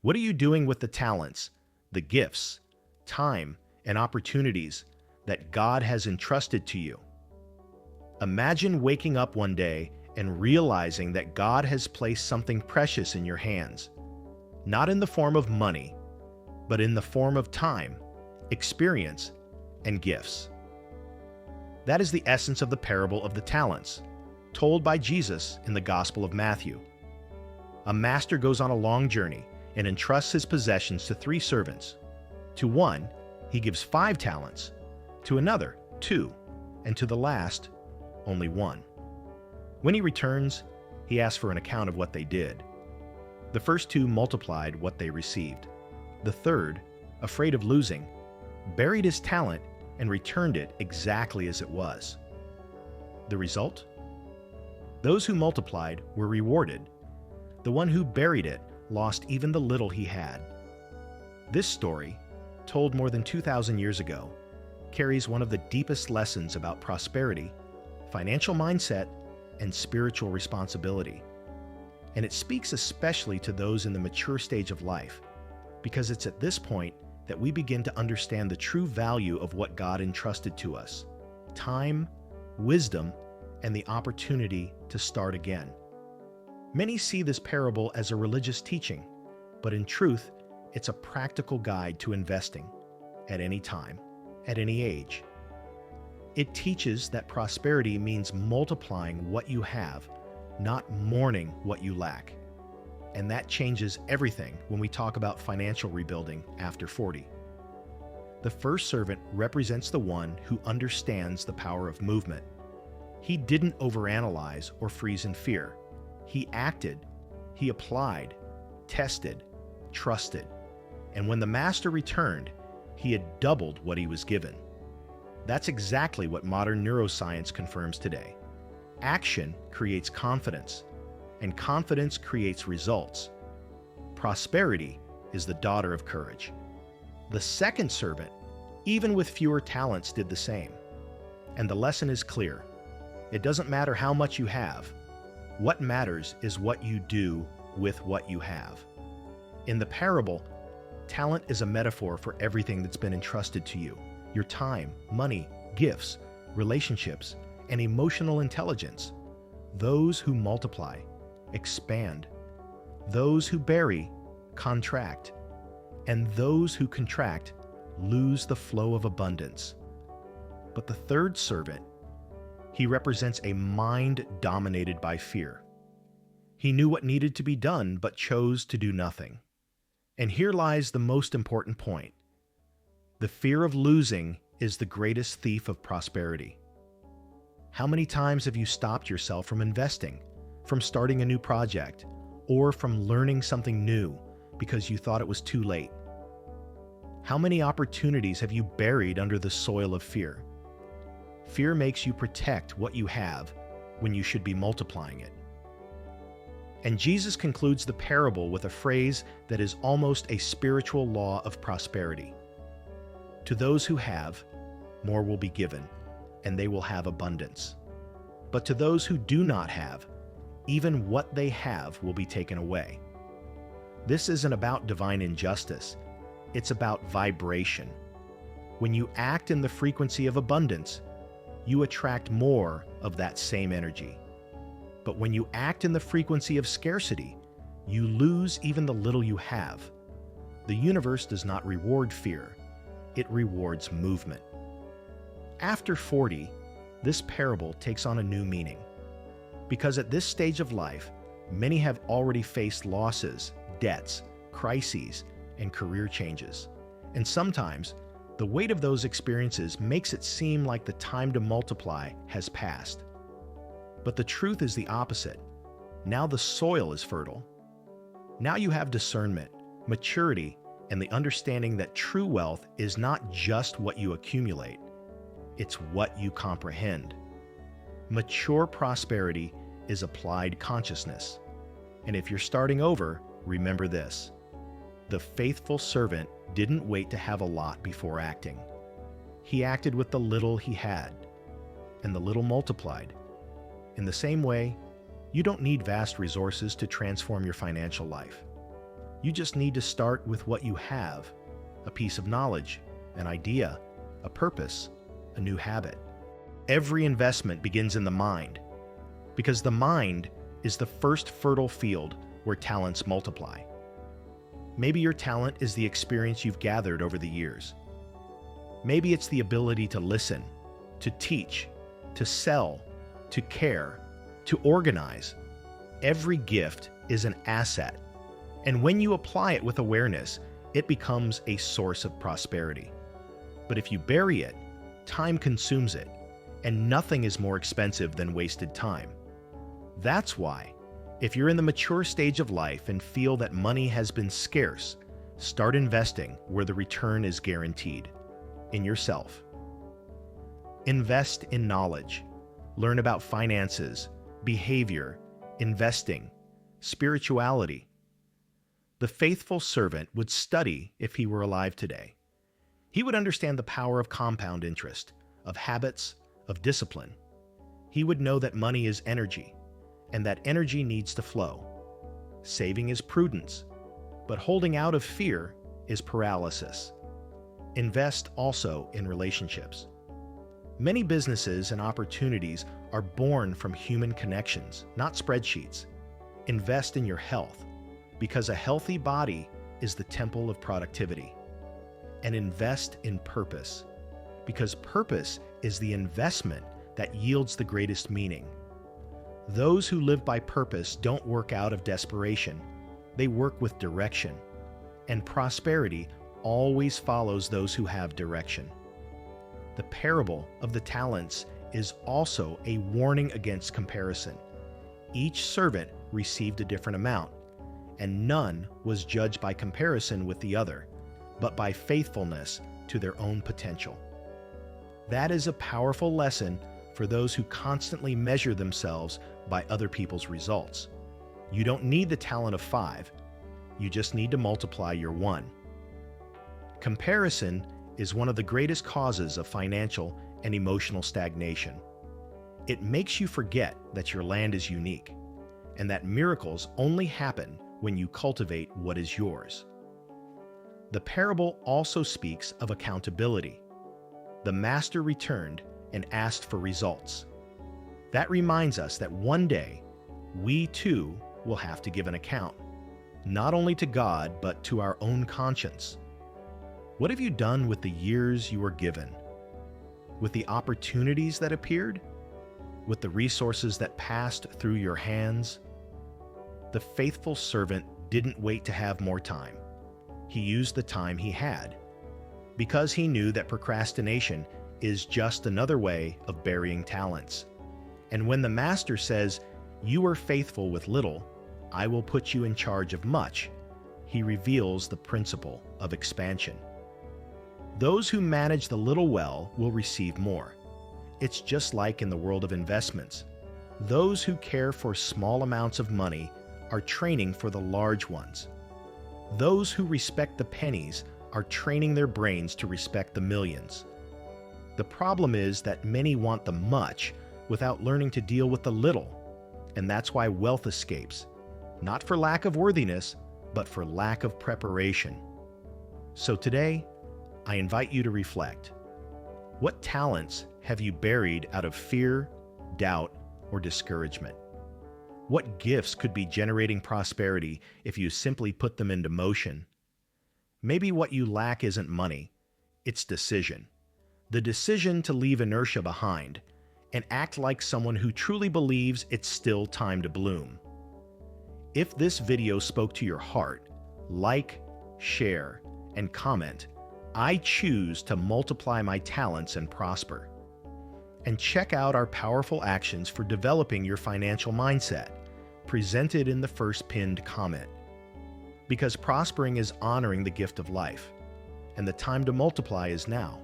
What are you doing with the talents, the gifts, time, and opportunities that God has entrusted to you? Imagine waking up one day and realizing that God has placed something precious in your hands, not in the form of money, but in the form of time, experience, and gifts. That is the essence of the parable of the talents, told by Jesus in the Gospel of Matthew. A master goes on a long journey and entrusts his possessions to 3 servants. To one, he gives 5 talents, to another, 2, and to the last, only 1. When he returns, he asks for an account of what they did. The first 2 multiplied what they received. The third, afraid of losing, buried his talent and returned it exactly as it was. The result? Those who multiplied were rewarded. The one who buried it lost even the little he had. This story, told more than 2,000 years ago, carries one of the deepest lessons about prosperity, financial mindset, and spiritual responsibility. And it speaks especially to those in the mature stage of life, because it's at this point that we begin to understand the true value of what God entrusted to us: time, wisdom, and the opportunity to start again. Many see this parable as a religious teaching, but in truth, it's a practical guide to investing at any time, at any age. It teaches that prosperity means multiplying what you have, not mourning what you lack. And that changes everything when we talk about financial rebuilding after 40. The first servant represents the one who understands the power of movement. He didn't overanalyze or freeze in fear. He acted, he applied, tested, trusted. And when the master returned, he had doubled what he was given. That's exactly what modern neuroscience confirms today. Action creates confidence, and confidence creates results. Prosperity is the daughter of courage. The second servant, even with fewer talents, did the same. And the lesson is clear. It doesn't matter how much you have. What matters is what you do with what you have. In the parable, talent is a metaphor for everything that's been entrusted to you: your time, money, gifts, relationships, and emotional intelligence. Those who multiply expand. Those who bury contract. And those who contract lose the flow of abundance. But the third servant, he represents a mind dominated by fear. He knew what needed to be done, but chose to do nothing. And here lies the most important point. The fear of losing is the greatest thief of prosperity. How many times have you stopped yourself from investing, from starting a new project, or from learning something new because you thought it was too late? How many opportunities have you buried under the soil of fear? Fear makes you protect what you have when you should be multiplying it. And Jesus concludes the parable with a phrase that is almost a spiritual law of prosperity. To those who have, more will be given, and they will have abundance. But to those who do not have, even what they have will be taken away. This isn't about divine injustice. It's about vibration. When you act in the frequency of abundance, you attract more of that same energy. But when you act in the frequency of scarcity, you lose even the little you have. The universe does not reward fear. It rewards movement. After 40, this parable takes on a new meaning. Because at this stage of life, many have already faced losses, debts, crises, and career changes. And sometimes, the weight of those experiences makes it seem like the time to multiply has passed. But the truth is the opposite. Now the soil is fertile. Now you have discernment, maturity, and the understanding that true wealth is not just what you accumulate, it's what you comprehend. Mature prosperity is applied consciousness. And if you're starting over, remember this: the faithful servant didn't wait to have a lot before acting. He acted with the little he had, and the little multiplied. In the same way, you don't need vast resources to transform your financial life. You just need to start with what you have: a piece of knowledge, an idea, a purpose, a new habit. Every investment begins in the mind, because the mind is the first fertile field where talents multiply. Maybe your talent is the experience you've gathered over the years. Maybe it's the ability to listen, to teach, to sell, to care, to organize. Every gift is an asset, and when you apply it with awareness, it becomes a source of prosperity. But if you bury it, time consumes it, and nothing is more expensive than wasted time. That's why, if you're in the mature stage of life and feel that money has been scarce, start investing where the return is guaranteed: in yourself. Invest in knowledge. Learn about finances, behavior, investing, spirituality. The faithful servant would study if he were alive today. He would understand the power of compound interest, of habits, of discipline. He would know that money is energy, and that energy needs to flow. Saving is prudence, but holding out of fear is paralysis. Invest also in relationships. Many businesses and opportunities are born from human connections, not spreadsheets. Invest in your health, because a healthy body is the temple of productivity. And invest in purpose, because purpose is the investment that yields the greatest meaning. Those who live by purpose don't work out of desperation. They work with direction. And prosperity always follows those who have direction. The parable of the talents is also a warning against comparison. Each servant received a different amount, and none was judged by comparison with the other, but by faithfulness to their own potential. That is a powerful lesson for those who constantly measure themselves by other people's results. You don't need the talent of 5. You just need to multiply your 1. Comparison is one of the greatest causes of financial and emotional stagnation. It makes you forget that your land is unique, and that miracles only happen when you cultivate what is yours. The parable also speaks of accountability. The master returned and asked for results. That reminds us that one day, we too will have to give an account, not only to God, but to our own conscience. What have you done with the years you were given? With the opportunities that appeared? With the resources that passed through your hands? The faithful servant didn't wait to have more time. He used the time he had, because he knew that procrastination is just another way of burying talents. And when the master says, "You are faithful with little, I will put you in charge of much," he reveals the principle of expansion. Those who manage the little well will receive more. It's just like in the world of investments. Those who care for small amounts of money are training for the large ones. Those who respect the pennies are training their brains to respect the millions. The problem is that many want the much without learning to deal with the little, and that's why wealth escapes, not for lack of worthiness, but for lack of preparation. So today, I invite you to reflect. What talents have you buried out of fear, doubt, or discouragement? What gifts could be generating prosperity if you simply put them into motion? Maybe what you lack isn't money, it's decision. The decision to leave inertia behind and act like someone who truly believes it's still time to bloom. If this video spoke to your heart, like, share, and comment. I choose to multiply my talents and prosper. And check out our powerful actions for developing your financial mindset, presented in the first pinned comment. Because prospering is honoring the gift of life, and the time to multiply is now.